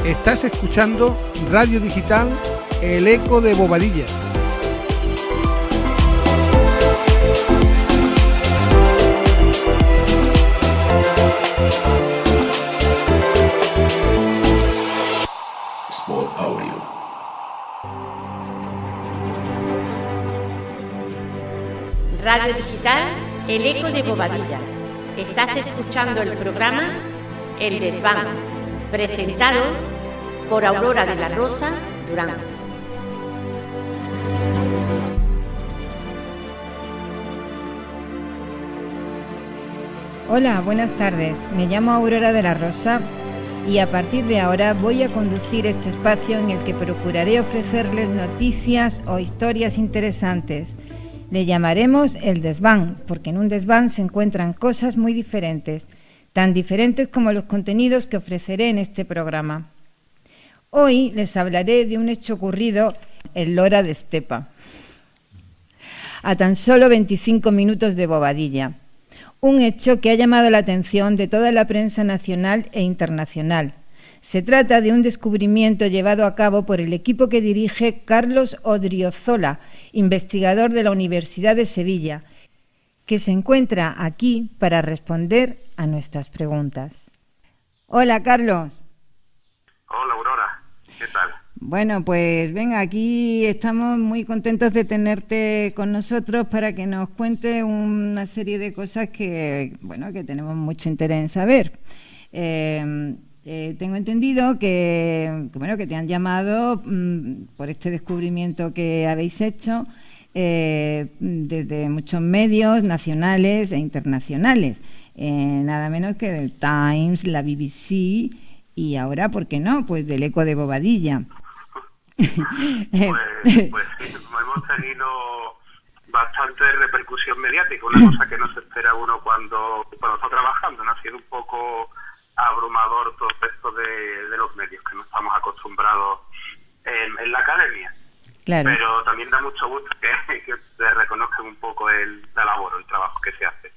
Estás escuchando Radio Digital, El Eco de Bobadilla. Spot Audio. Radio Digital, El Eco de Bobadilla. Estás escuchando el programa El Desván, presentado por Aurora de la Rosa Durán. Hola, buenas tardes. Me llamo Aurora de la Rosa y a partir de ahora voy a conducir este espacio en el que procuraré ofrecerles noticias o historias interesantes. Le llamaremos El Desván, porque en un desván se encuentran cosas muy diferentes, tan diferentes como los contenidos que ofreceré en este programa. Hoy les hablaré de un hecho ocurrido en Lora de Estepa, a tan solo 25 minutos de Bobadilla. Un hecho que ha llamado la atención de toda la prensa nacional e internacional. Se trata de un descubrimiento llevado a cabo por el equipo que dirige Carlos Odriozola, investigador de la Universidad de Sevilla, que se encuentra aquí para responder a nuestras preguntas. Hola, Carlos. Hola, Aurora. ¿Qué tal? Bueno, pues venga, aquí estamos muy contentos de tenerte con nosotros para que nos cuentes una serie de cosas que tenemos mucho interés en saber. Tengo entendido que te han llamado por este descubrimiento que habéis hecho desde muchos medios nacionales e internacionales, nada menos que del Times, la BBC y ahora, ¿por qué no?, pues del Eco de Bobadilla. Pues sí, hemos tenido bastante repercusión mediática, una cosa que no se espera uno cuando está trabajando, ¿no? Ha sido un poco abrumador todo esto de los medios, que no estamos acostumbrados en la academia. Claro. Pero también da mucho gusto que se reconozcan un poco la labor, el trabajo que se hace.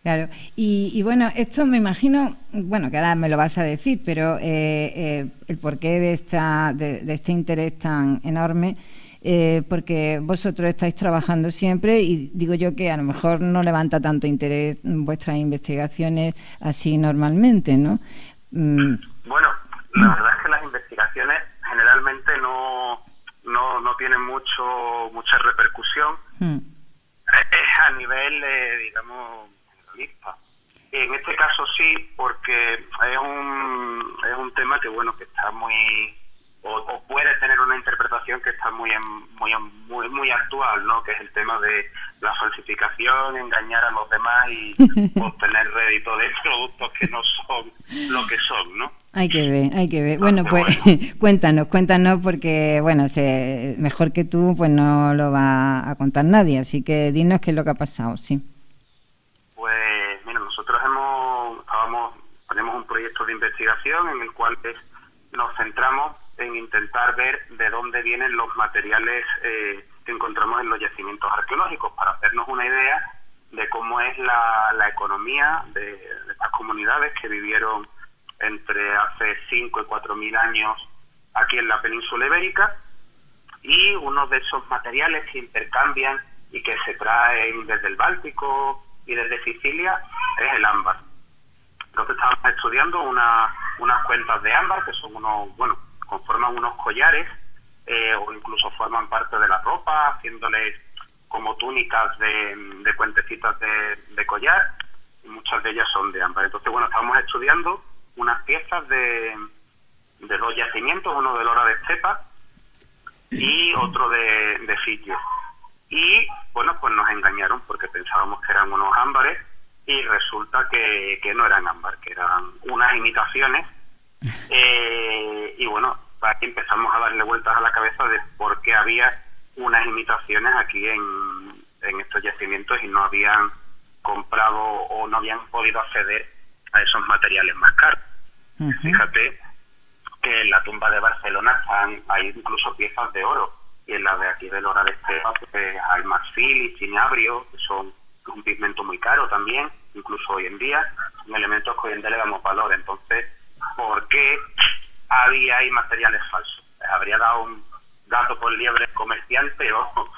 Claro, y bueno, esto me imagino, que ahora me lo vas a decir, pero el porqué de este interés tan enorme, porque vosotros estáis trabajando siempre y digo yo que a lo mejor no levanta tanto interés vuestras investigaciones así normalmente, ¿no? Bueno, la verdad es que las investigaciones generalmente no tienen mucha repercusión. Es a nivel, digamos, generalista. En este caso sí, porque es un tema que está muy, o puede tener una interpretación que está muy actual, ¿no? Que es el tema de la falsificación, engañar a los demás y obtener rédito de productos que no son lo que son, ¿no? Hay que ver. Bueno, pues cuéntanos, porque mejor que tú pues no lo va a contar nadie, así que dinos qué es lo que ha pasado, sí. Pues mira, nosotros tenemos un proyecto de investigación en el cual nos centramos en intentar ver de dónde vienen los materiales que encontramos en los yacimientos arqueológicos, para hacernos una idea de cómo es la economía de estas comunidades que vivieron entre hace 5 y 4.000 años aquí en la península ibérica, y uno de esos materiales que intercambian y que se traen desde el Báltico y desde Sicilia es el ámbar. Entonces estábamos estudiando unas cuentas de ámbar que son conforman unos collares o incluso forman parte de la ropa, haciéndoles como túnicas de puentecitas de collar, y muchas de ellas son de ámbar. Entonces, estábamos estudiando unas piezas de dos yacimientos, uno de Lora de Estepa y otro de Fitio. Y, pues nos engañaron porque pensábamos que eran unos ámbares y resulta que no eran ámbar, que eran unas imitaciones. Aquí empezamos a darle vueltas a la cabeza de por qué había unas imitaciones aquí en estos yacimientos y no habían comprado o no habían podido acceder a esos materiales más caros. Uh-huh. Fíjate que en la tumba de Barcelona hay incluso piezas de oro, y en la de aquí de Lora de Estepa pues hay marfil y cinabrio, que son un pigmento muy caro también, incluso hoy en día, son elementos que hoy en día le damos valor. Entonces, ¿por qué había ahí materiales falsos. Les habría dado un gato por liebre comerciante o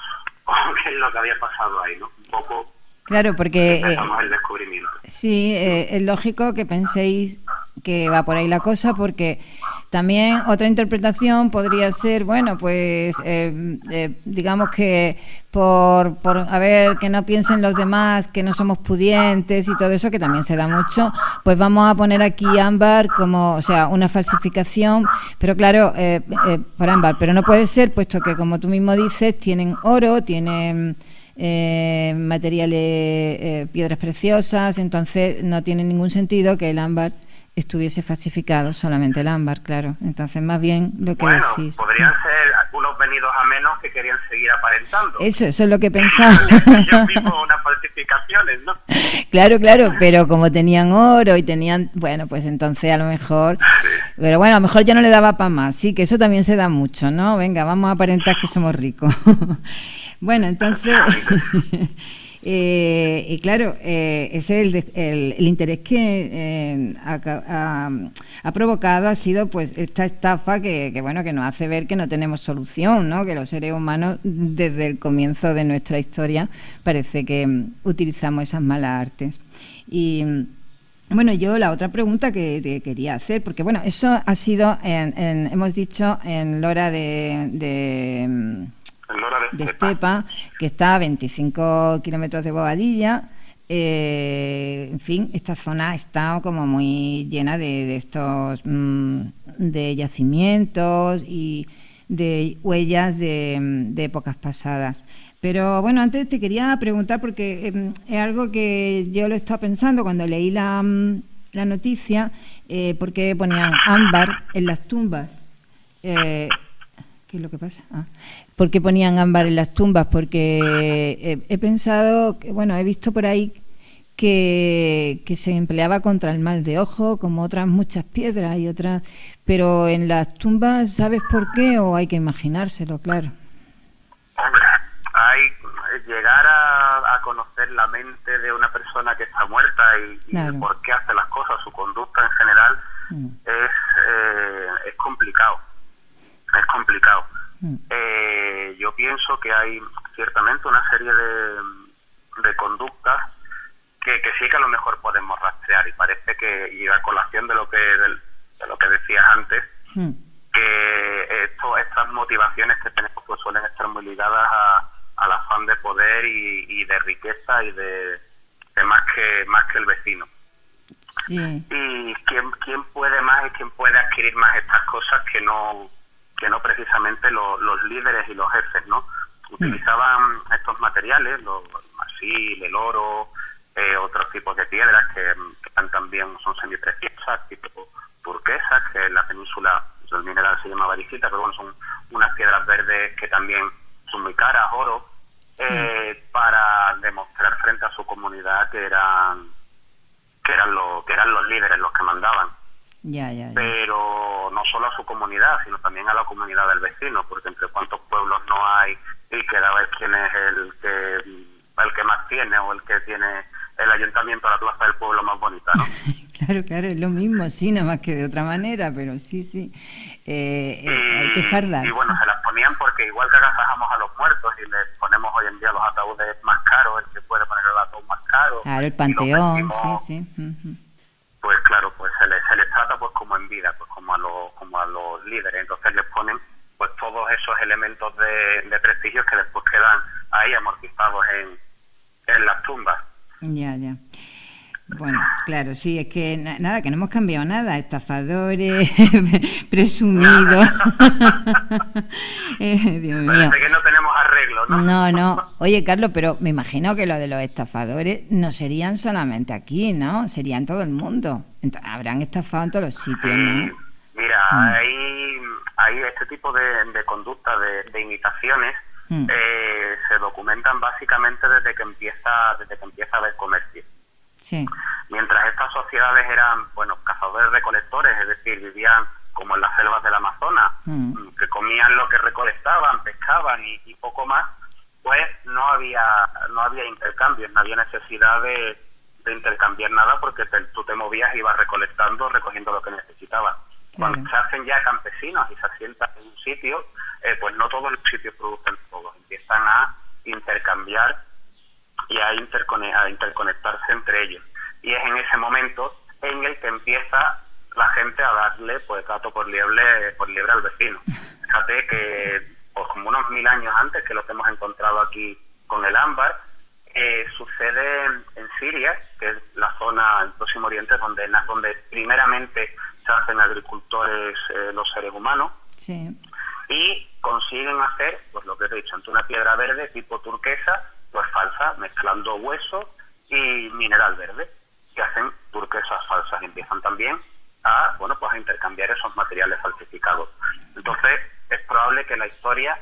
qué es lo que había pasado ahí, ¿no? Un poco. Claro, porque empezamos el descubrimiento. sí, es lógico que penséis que va por ahí la cosa, porque también otra interpretación podría ser, bueno, pues digamos que por a ver, que no piensen los demás que no somos pudientes y todo eso, que también se da mucho, pues vamos a poner aquí ámbar como, o sea, una falsificación, pero claro, por ámbar, pero no puede ser, puesto que, como tú mismo dices, tienen oro, tienen materiales, piedras preciosas, entonces no tiene ningún sentido que el ámbar estuviese falsificado, solamente el ámbar, claro. Entonces, más bien lo que decís. Podrían ser algunos venidos a menos que querían seguir aparentando. Eso es lo que pensaba. Ellos mismos unas falsificaciones, ¿no? Claro, pero como tenían oro y tenían, bueno, pues entonces a lo mejor, pero bueno, a lo mejor ya no le daba para más, sí, que eso también se da mucho, ¿no? Venga, vamos a aparentar que somos ricos. Bueno, entonces, y claro, ese es el interés que ha provocado, ha sido pues esta estafa que bueno, que nos hace ver que no tenemos solución, ¿no? Que los seres humanos desde el comienzo de nuestra historia parece que utilizamos esas malas artes. Y bueno, yo la otra pregunta que te quería hacer, porque bueno, eso ha sido, hemos dicho, en Lora de Estepa, que está a 25 kilómetros de Bobadilla. En fin, esta zona está como muy llena de estos de yacimientos y de huellas de épocas pasadas. Pero bueno, antes te quería preguntar, porque es algo que yo lo he estado pensando cuando leí la noticia, ¿por qué ponían ámbar en las tumbas? ¿Qué es lo que pasa? ¿Por qué ponían ámbar en las tumbas? Porque he pensado, que, bueno, he visto por ahí que se empleaba contra el mal de ojo, como otras muchas piedras y otras, pero en las tumbas, ¿sabes por qué? ¿O hay que imaginárselo, claro? Hombre, hay llegar a conocer la mente de una persona que está muerta y Claro. por qué hace las cosas, su conducta en general, es complicado. Es complicado. Yo pienso que hay ciertamente una serie de conductas que sí que a lo mejor podemos rastrear, y parece que, y a colación de lo que decías antes, que estas motivaciones que tenemos pues suelen estar muy ligadas al afán de poder y de riqueza y de más que el vecino. Sí. Y quién puede más y quién puede adquirir más estas cosas que no precisamente los líderes y los jefes, ¿no? Utilizaban estos materiales, el marfil, el oro, otros tipos de piedras que también son semipreciosas, tipo turquesas, que en la península el mineral se llama varicita, pero bueno, son unas piedras verdes que también son muy caras, oro, para demostrar frente a su comunidad que eran los líderes los que mandaban. Ya. Pero no solo a su comunidad, sino también a la comunidad del vecino, porque entre cuántos pueblos no hay y queda ver quién es el que más tiene, o el que tiene el ayuntamiento, la plaza del pueblo más bonita, ¿no? Claro, es lo mismo, sí, nada más que de otra manera, pero sí. Hay que fardarse. Y bueno, se las ponían porque igual que agasajamos a los muertos y les ponemos hoy en día los ataúdes más caros, el que puede poner el ataúd más caro. Claro, el panteón, vestimos, sí. Pues claro, pues se les trata pues como en vida, pues como a los líderes. Entonces les ponen pues todos esos elementos de prestigio que después quedan ahí amortizados en las tumbas. Ya. Bueno, claro, sí, es que nada, que no hemos cambiado nada, estafadores, presumidos. Dios mío. Parece que no tenemos arreglo, ¿no? No. Oye, Carlos, pero me imagino que lo de los estafadores no serían solamente aquí, ¿no? Serían en todo el mundo. Habrán estafado en todos los sitios, ¿no? Mira, hay este tipo de conducta, de imitaciones, se documentan básicamente desde que empieza a haber comercio. Sí. Mientras estas sociedades eran, cazadores-recolectores, es decir, vivían como en las selvas del Amazonas, que comían lo que recolectaban, pescaban y poco más, pues no había intercambios, no había necesidad de intercambiar nada, porque tú te movías y ibas recogiendo lo que necesitabas. Cuando se hacen ya campesinos y se asientan en un sitio, pues no todos los sitios producen todos, empiezan a intercambiar y a interconectarse entre ellos. Y es en ese momento en el que empieza la gente a darle pues gato por liebre al vecino. Fíjate que pues, como unos 1000 años antes que lo que hemos encontrado aquí con el ámbar, sucede en Siria, que es la zona del Próximo Oriente donde primeramente se hacen agricultores los seres humanos. Sí. Y consiguen hacer, pues lo que te he dicho, ante una piedra verde tipo turquesa, pues falsa, mezclando hueso y mineral verde, que hacen turquesas falsas. Y empiezan también a a intercambiar esos materiales falsificados. Entonces, es probable que la historia,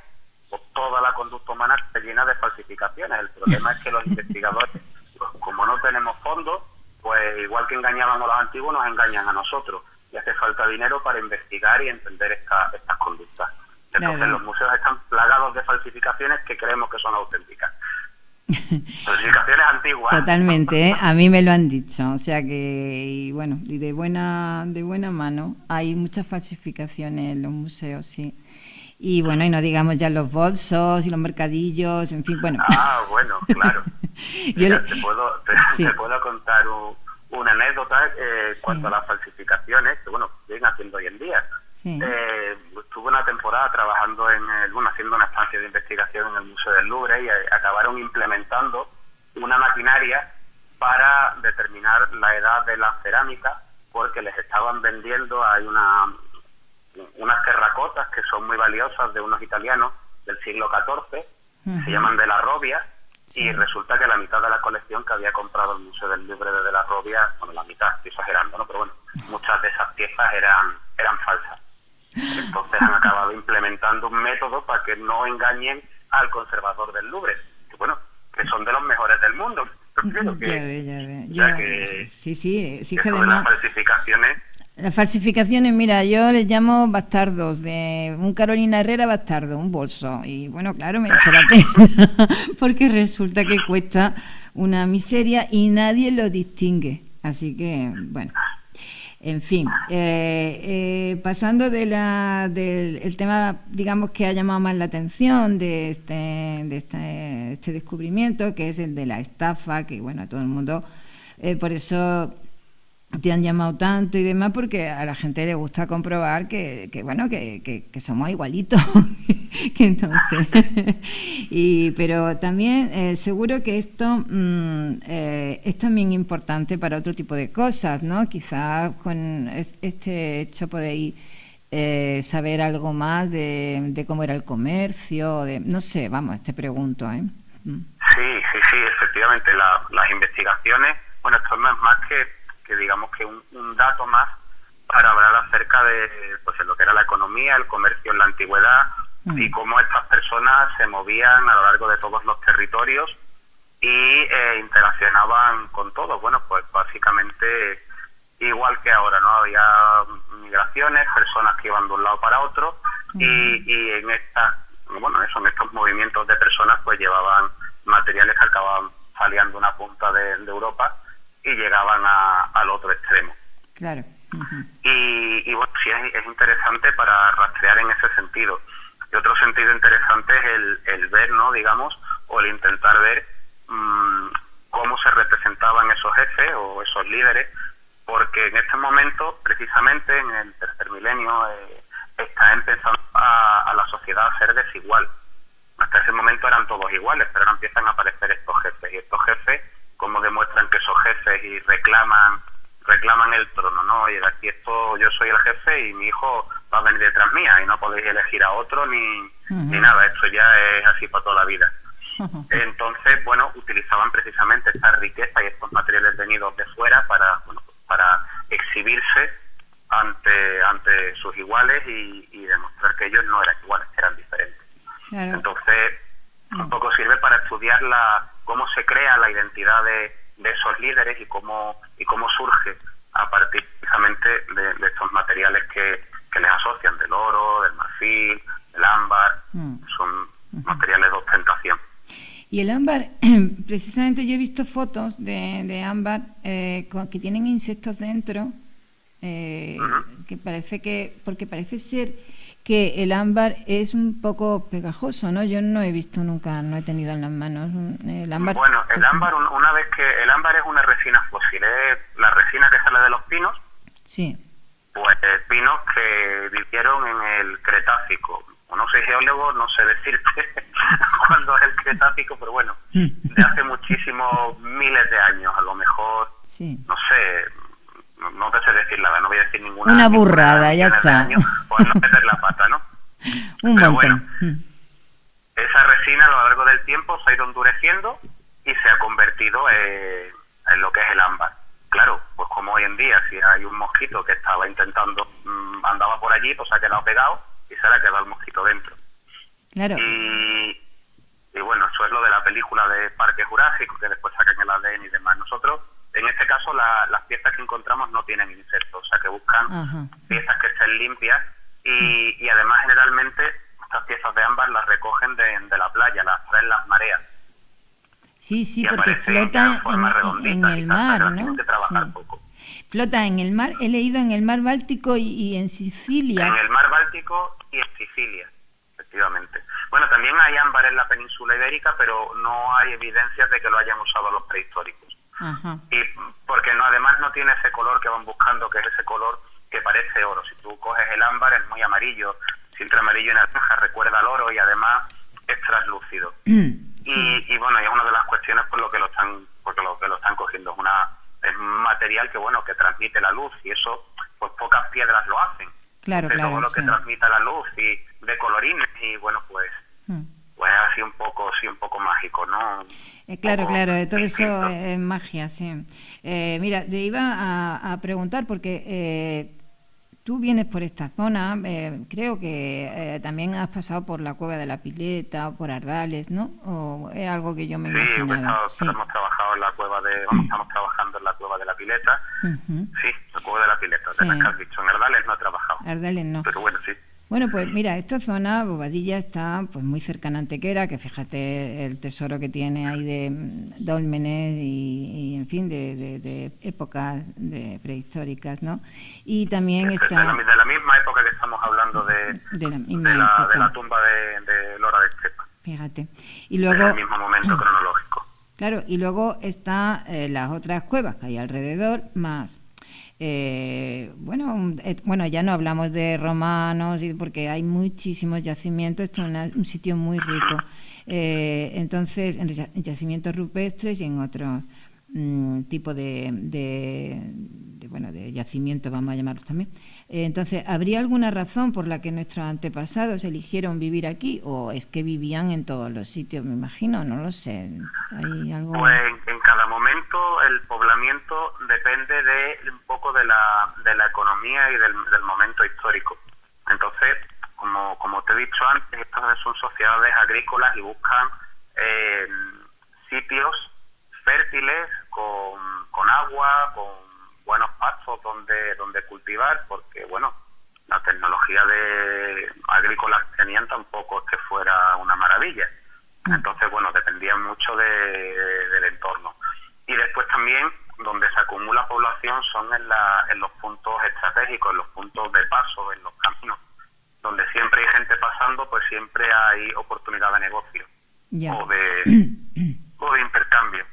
o toda la conducta humana, esté llena de falsificaciones. El problema es que los investigadores, pues, como no tenemos fondos, pues igual que engañaban a los antiguos, nos engañan a nosotros. Y hace falta dinero para investigar y entender estas conductas. Entonces, claro, los museos están plagados de falsificaciones que creemos que son auténticas. Falsificaciones antiguas. Totalmente, a mí me lo han dicho, o sea que, y bueno, y de buena mano, hay muchas falsificaciones en los museos, sí. Y bueno, y no digamos ya los bolsos y los mercadillos, en fin, bueno. Bueno, claro. Mira, te puedo contar una anécdota cuanto a las falsificaciones, que siguen haciendo hoy en día. Sí. Estuve una temporada trabajando haciendo una estancia de investigación en el Museo del Louvre y acabaron implementando una maquinaria para determinar la edad de la cerámica, porque les estaban vendiendo, hay unas terracotas que son muy valiosas de unos italianos del siglo XIV, se llaman de la Robbia, y resulta que la mitad de la colección que había comprado el Museo del Louvre de la Robbia, la mitad, estoy exagerando, ¿no? Pero muchas de esas piezas eran falsas. Entonces han acabado implementando un método para que no engañen al conservador del Louvre, que son de los mejores del mundo. Sí, es que además las falsificaciones, mira, yo les llamo bastardos, de un Carolina Herrera bastardo, un bolso, y claro, merece la pena porque resulta que cuesta una miseria y nadie lo distingue, así que en fin, pasando del tema, digamos, que ha llamado más la atención de este descubrimiento, que es el de la estafa, que a todo el mundo, por eso te han llamado tanto y demás, porque a la gente le gusta comprobar que somos igualitos. Que entonces pero también seguro que esto es también importante para otro tipo de cosas, ¿no? Quizás con este hecho podéis saber algo más de cómo era el comercio, no sé, te pregunto, ¿eh? Sí, efectivamente, las investigaciones, esto no es más que digamos que un dato más para hablar acerca de lo que era la economía, el comercio en la antigüedad, y cómo estas personas se movían a lo largo de todos los territorios y interaccionaban con todo. Pues básicamente igual que ahora, ¿no? Había migraciones, personas que iban de un lado para otro, y en estos movimientos de personas pues llevaban materiales que acababan saliendo de una punta de Europa y llegaban al otro extremo. Claro. Y sí es interesante para rastrear en ese sentido. Y otro sentido interesante es el ver, ¿no? Digamos, o el intentar ver cómo se representaban esos jefes o esos líderes, porque en este momento, precisamente en el tercer milenio, está empezando a la sociedad a ser desigual. Hasta ese momento eran todos iguales, pero ahora empiezan a aparecer estos jefes, y estos jefes, como demuestran que son jefes y reclaman el trono, ¿no? Oye, de aquí yo soy el jefe y mi hijo va a venir detrás mía y no podéis elegir a otro ni nada, esto ya es así para toda la vida. Entonces, utilizaban precisamente esta riqueza y estos materiales venidos de fuera para exhibirse ante sus iguales y demostrar que ellos no eran iguales, que eran diferentes. Claro. Entonces, un poco sirve para estudiar cómo se crea la identidad de esos líderes y cómo surge a partir precisamente de estos materiales que les asocian, del oro, del marfil, del ámbar, son materiales de ostentación. Y el ámbar, precisamente yo he visto fotos de ámbar que tienen insectos dentro, que porque parece ser que el ámbar es un poco pegajoso, ¿no? Yo no he visto nunca, no he tenido en las manos el ámbar. Bueno, el ámbar, una vez que el ámbar es una resina fósil, es la resina que sale de los pinos. Sí. Pues pinos que vivieron en el Cretácico. No soy geólogo, no sé decirte cuándo es el Cretácico, pero bueno, de hace muchísimos miles de años, a lo mejor, sí. No sé, no te sé decir la verdad, no voy a decir ninguna. Una burrada, ya está. Pues no meter la pata, ¿no? Un pero montón. Bueno, esa resina a lo largo del tiempo se ha ido endureciendo y se ha convertido en lo que es el ámbar. Claro, pues como hoy en día, si hay un mosquito que estaba intentando, andaba por allí, pues se ha quedado pegado y se le ha quedado el mosquito dentro. Claro. Y bueno, eso es lo de la película de Parque Jurásico, que después sacan el ADN y demás. Nosotros, en este caso, las piezas que encontramos no tienen insectos, o sea que buscan piezas que estén limpias y además generalmente estas piezas de ámbar las recogen de la playa, las traen las mareas. Sí, porque flota en el mar, ¿no? Sí. Flota en el mar, he leído en el mar Báltico y en Sicilia. En el mar Báltico y en Sicilia, efectivamente. Bueno, también hay ámbar en la península ibérica, pero no hay evidencias de que lo hayan usado los prehistóricos. Ajá. Y porque además no tiene ese color que van buscando, que es ese color que parece oro. Si tú coges el ámbar es muy amarillo, siempre amarillo y naranja, recuerda al oro y además es translúcido. Sí. Y bueno, es una de las cuestiones por lo que lo están cogiendo. Es un material que transmite la luz y eso, pues pocas piedras lo hacen. Claro, todo lo que transmita la luz y de colorines y bueno, pues así un poco mágico, ¿no? Claro, todo eso es magia, sí. Mira, te iba a preguntar porque tú vienes por esta zona, creo que también has pasado por la Cueva de la Pileta o por Ardales, ¿no? ¿O es algo que yo me imaginaba? Sí, hemos trabajado en la cueva estamos trabajando en la Cueva de la Pileta. Sí, la Cueva de la Pileta, de las que has dicho. En Ardales no he trabajado. Ardales no. Pero bueno, sí. Bueno, pues mira, esta zona, Bobadilla, está pues muy cercana a Antequera, que fíjate el tesoro que tiene ahí de dólmenes y en fin, de épocas prehistóricas, ¿no? Y también está... De la misma época que estamos hablando de la tumba de Lora de Estepa. Fíjate. Y luego... En el mismo momento cronológico. Claro, y luego están las otras cuevas que hay alrededor, más... bueno, ya no hablamos de romanos porque hay muchísimos yacimientos, esto es un sitio muy rico, entonces en yacimientos rupestres y en otros tipo de yacimientos, vamos a llamarlos también. Entonces, ¿habría alguna razón por la que nuestros antepasados eligieron vivir aquí o es que vivían en todos los sitios? Me imagino, no lo sé. ¿Hay algo? Pues en cada momento el poblamiento depende un poco de la economía y del momento histórico. Entonces, como te he dicho antes, estas son sociedades agrícolas y buscan sitios fértiles con agua, con buenos pastos donde cultivar, porque bueno, la tecnología agrícola que tenían tampoco es que fuera una maravilla. Entonces, bueno, dependían mucho del entorno. Y después también, donde se acumula población son en los puntos estratégicos, en los puntos de paso, en los caminos. Donde siempre hay gente pasando, pues siempre hay oportunidad de negocio o de intercambio.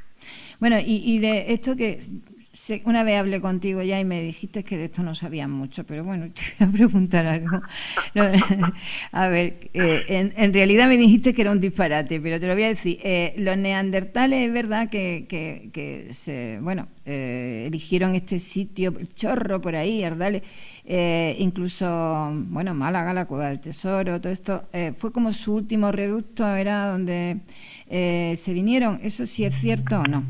Bueno, y de esto que una vez hablé contigo ya y me dijiste que de esto no sabías mucho, pero bueno, te voy a preguntar algo. A ver, en realidad me dijiste que era un disparate, pero te lo voy a decir. Los neandertales, es verdad que eligieron este sitio, el Chorro, por ahí, Ardales, incluso, bueno, Málaga, la Cueva del Tesoro, todo esto, fue como su último reducto, era donde se vinieron. ¿Eso sí es cierto o no?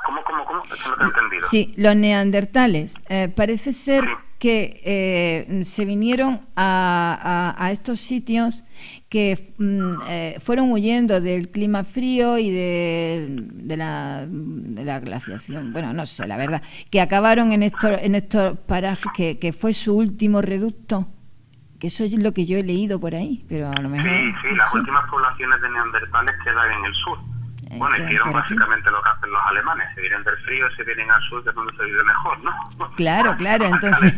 ¿Cómo? Eso no te he entendido. Sí, los neandertales. Parece ser que se vinieron a estos sitios que fueron huyendo del clima frío y de la glaciación. Bueno, no sé, la verdad. Que acabaron en estos parajes que fue su último reducto. Que eso es lo que yo he leído por ahí, pero a lo mejor... Sí, las últimas poblaciones de neandertales quedan en el sur. Bueno, hicieron básicamente lo que hacen los alemanes, se vienen del frío, se vienen al sur, que es donde se vive mejor, ¿no? Claro, entonces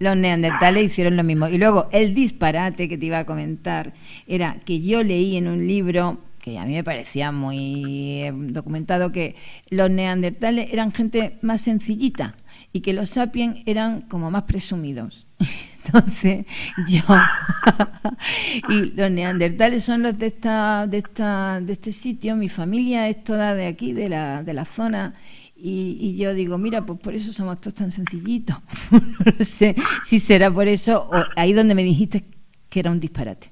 los neandertales hicieron lo mismo. Y luego el disparate que te iba a comentar era que yo leí en un libro que a mí me parecía muy documentado, que los neandertales eran gente más sencillita y que los sapiens eran como más presumidos. Entonces yo y los neandertales son los de este sitio. Mi familia es toda de aquí, de la zona, y yo digo, mira, pues por eso somos todos tan sencillitos. No sé si será por eso o ahí donde me dijiste que era un disparate.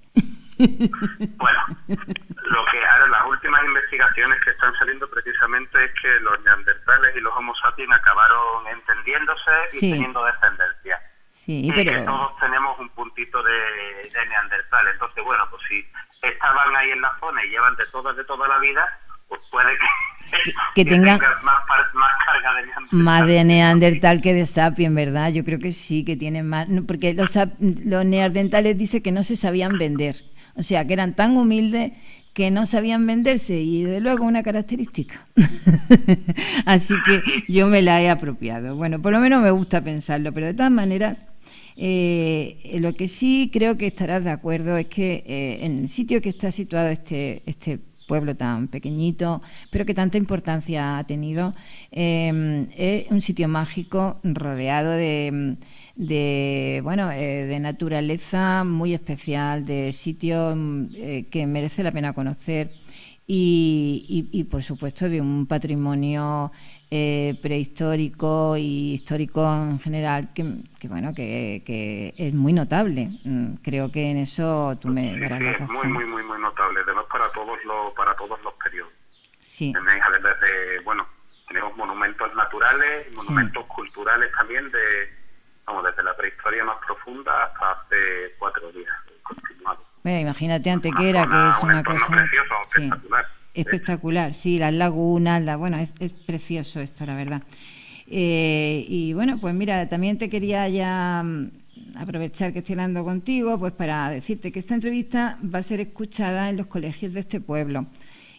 Bueno, lo que ahora las últimas investigaciones que están saliendo precisamente es que los neandertales y los homo sapiens acabaron entendiéndose y teniendo descendencia. Sí, y pero... que todos tenemos un puntito de neandertal. Entonces, bueno, pues si estaban ahí en la zona y llevan de toda la vida, pues puede que tengan más carga de neandertal. Más de neandertal que de sapiens, ¿verdad? Yo creo que sí, que tienen más... Porque los neandertales dicen que no se sabían vender. O sea, que eran tan humildes que no sabían venderse, y de luego una característica. Así que yo me la he apropiado. Bueno, por lo menos me gusta pensarlo, pero de todas maneras, lo que sí creo que estarás de acuerdo es que en el sitio que está situado este pueblo tan pequeñito, pero que tanta importancia ha tenido, es un sitio mágico rodeado de naturaleza muy especial, de sitios que merece la pena conocer y por supuesto de un patrimonio prehistórico y histórico en general que es muy notable. Creo que en eso tú me darás la razón. Muy notable, además para todos los periodos. Sí. Tenemos monumentos naturales, monumentos culturales también desde la prehistoria más profunda hasta hace 4 días continuados. Bueno, imagínate Antequera, que es una cosa precioso, espectacular. Espectacular, sí, las lagunas, es precioso esto, la verdad. Y bueno, pues mira, también te quería ya aprovechar que estoy hablando contigo, pues para decirte que esta entrevista va a ser escuchada en los colegios de este pueblo.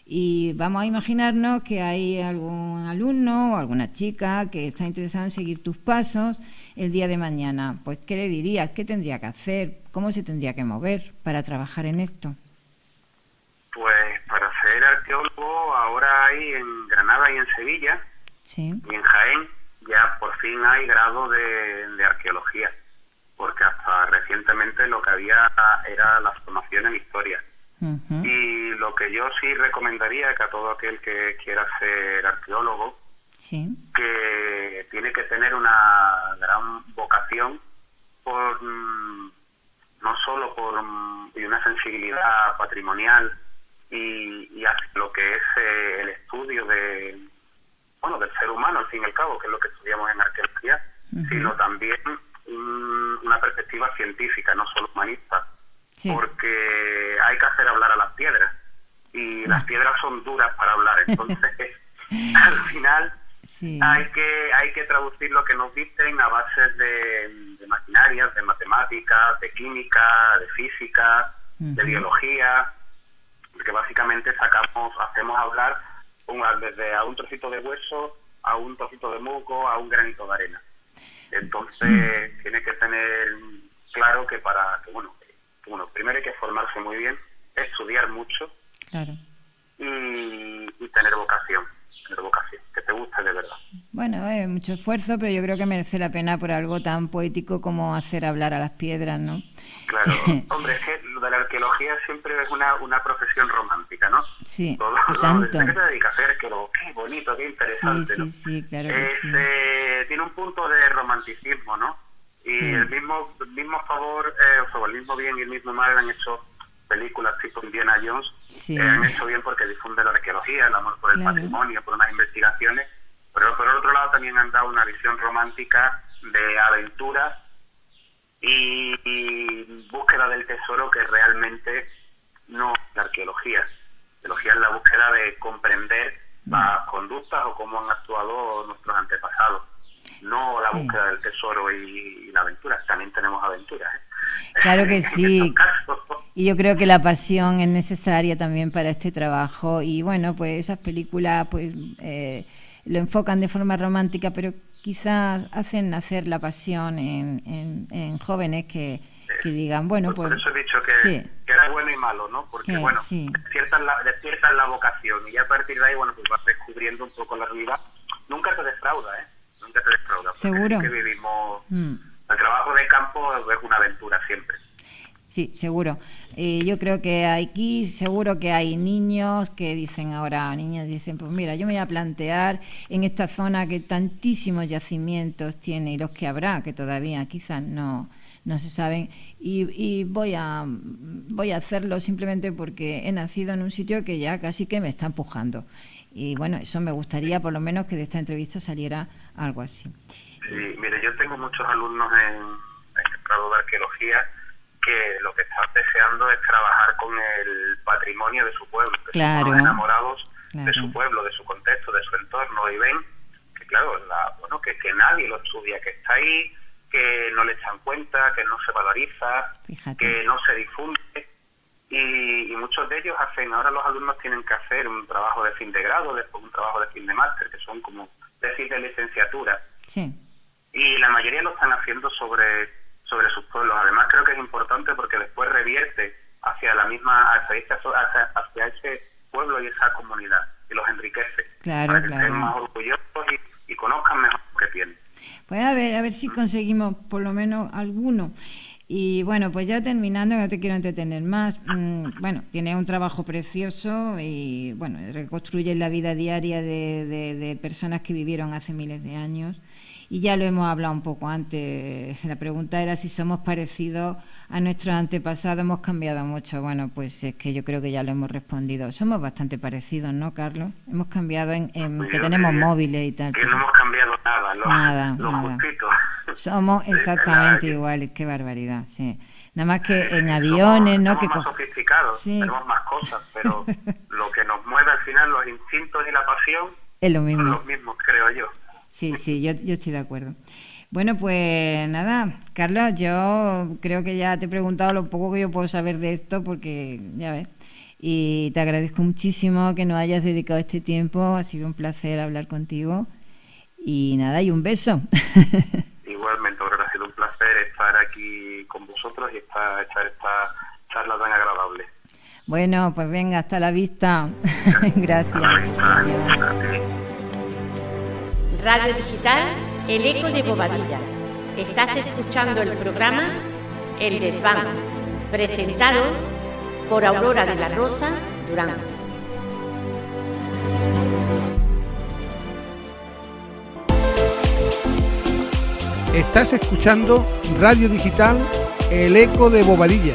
Y vamos a imaginarnos que hay algún alumno o alguna chica que está interesada en seguir tus pasos el día de mañana. Pues, ¿qué le dirías? ¿Qué tendría que hacer? ¿Cómo se tendría que mover para trabajar en esto? Pues para ser arqueólogo, ahora hay en Granada y en Sevilla, sí, y en Jaén ya por fin hay grado de arqueología, porque hasta recientemente lo que había era la formación en historia. Uh-huh. Y lo que yo sí recomendaría que a todo aquel que quiera ser arqueólogo, sí, que tiene que tener una gran vocación por no solo por y una sensibilidad patrimonial y hacia lo que es el estudio del ser humano, al fin y al cabo, que es lo que estudiamos en arqueología, uh-huh, sino también una perspectiva científica, no solo humanista. Sí. Porque hay que hacer hablar a las piedras y las piedras son duras para hablar, entonces al final sí, hay que traducir lo que nos dicen a base de maquinarias, de matemáticas, de química, de física, uh-huh, de biología, porque básicamente hacemos hablar desde a un trocito de hueso, a un trocito de musgo, a un granito de arena. Entonces tiene que tener claro que primero hay que formarse muy bien, estudiar mucho, claro, y tener vocación, que te guste de verdad. Bueno, mucho esfuerzo, pero yo creo que merece la pena por algo tan poético como hacer hablar a las piedras, ¿no? Claro, hombre, es que lo de la arqueología siempre es una profesión romántica, ¿no? Sí, tanto. ¿Qué te dedicas a hacer arqueólogo? Qué bonito, qué interesante, sí, ¿no? Sí, claro que sí. Tiene un punto de romanticismo, ¿no? Y sí, el mismo favor, el mismo bien y el mismo mal han hecho películas tipo Indiana Jones, sí, han hecho bien porque difunde la arqueología, el amor por el patrimonio, por unas investigaciones, pero por el otro lado también han dado una visión romántica de aventura y búsqueda del tesoro, que realmente no es la arqueología. La arqueología es la búsqueda de comprender las conductas o cómo han actuado nuestros antepasados. No la búsqueda del tesoro y la aventura. También tenemos aventuras, ¿eh? Claro que sí. Y yo creo que la pasión es necesaria también para este trabajo. Y bueno, pues esas películas pues lo enfocan de forma romántica, pero quizás hacen nacer la pasión en jóvenes que digan, bueno, pues... Por eso he dicho que era bueno y malo, ¿no? Porque, despiertan la vocación y a partir de ahí, bueno, pues vas descubriendo un poco la realidad. Nunca te defrauda, ¿eh? Nunca te defrauda. ¿Seguro? Que vivimos... El trabajo de campo es una aventura siempre. Sí, seguro. Yo creo que aquí seguro que hay niños que dicen ahora, niñas dicen, pues mira, yo me voy a plantear en esta zona que tantísimos yacimientos tiene y los que habrá, que todavía quizás no se saben, y voy a hacerlo simplemente porque he nacido en un sitio que ya casi que me está empujando. Y bueno, eso me gustaría por lo menos que de esta entrevista saliera algo así. Sí, mire, yo tengo muchos alumnos en el grado de arqueología que lo que están deseando es trabajar con el patrimonio de su pueblo, que son enamorados de su pueblo, de su contexto, de su entorno, y ven que claro, que nadie lo estudia, que está ahí, que no le echan cuenta, que no se valoriza, que no se difunde, y muchos de ellos ahora los alumnos tienen que hacer un trabajo de fin de grado, después un trabajo de fin de máster, que son como tesis de licenciatura. Sí. Y la mayoría lo están haciendo sobre sus pueblos. Además creo que es importante porque después revierte hacia ese pueblo y esa comunidad y los enriquece. Para que estén más orgullosos y conozcan mejor lo que tienen. Pues a ver si conseguimos por lo menos alguno. Y bueno, pues ya terminando, no te quiero entretener más. Bueno, tiene un trabajo precioso y bueno, reconstruye la vida diaria de personas que vivieron hace miles de años. Y ya lo hemos hablado un poco antes. La pregunta era si somos parecidos a nuestros antepasados. Hemos cambiado mucho. Bueno, pues es que yo creo que ya lo hemos respondido. Somos bastante parecidos, ¿no, Carlos? Hemos cambiado en que tenemos móviles y tal. Que no hemos cambiado nada. Los justitos. Somos exactamente iguales. Qué barbaridad, sí. Nada más que en aviones, ¿no? Somos más sofisticados, tenemos más cosas, pero lo que nos mueve al final, los instintos y la pasión, es lo mismo. Son los mismos, creo yo. Sí, yo estoy de acuerdo. Bueno, pues nada, Carlos, yo creo que ya te he preguntado lo poco que yo puedo saber de esto, porque ya ves, y te agradezco muchísimo que nos hayas dedicado este tiempo, ha sido un placer hablar contigo, y nada, y un beso. Igualmente, ha sido un placer estar aquí con vosotros y echar esta charla tan agradable. Bueno, pues venga, hasta la vista. Gracias. Radio Digital, El Eco de Bobadilla. Estás escuchando el programa El Desván, presentado por Aurora de la Rosa Durán. Estás escuchando Radio Digital, El Eco de Bobadilla.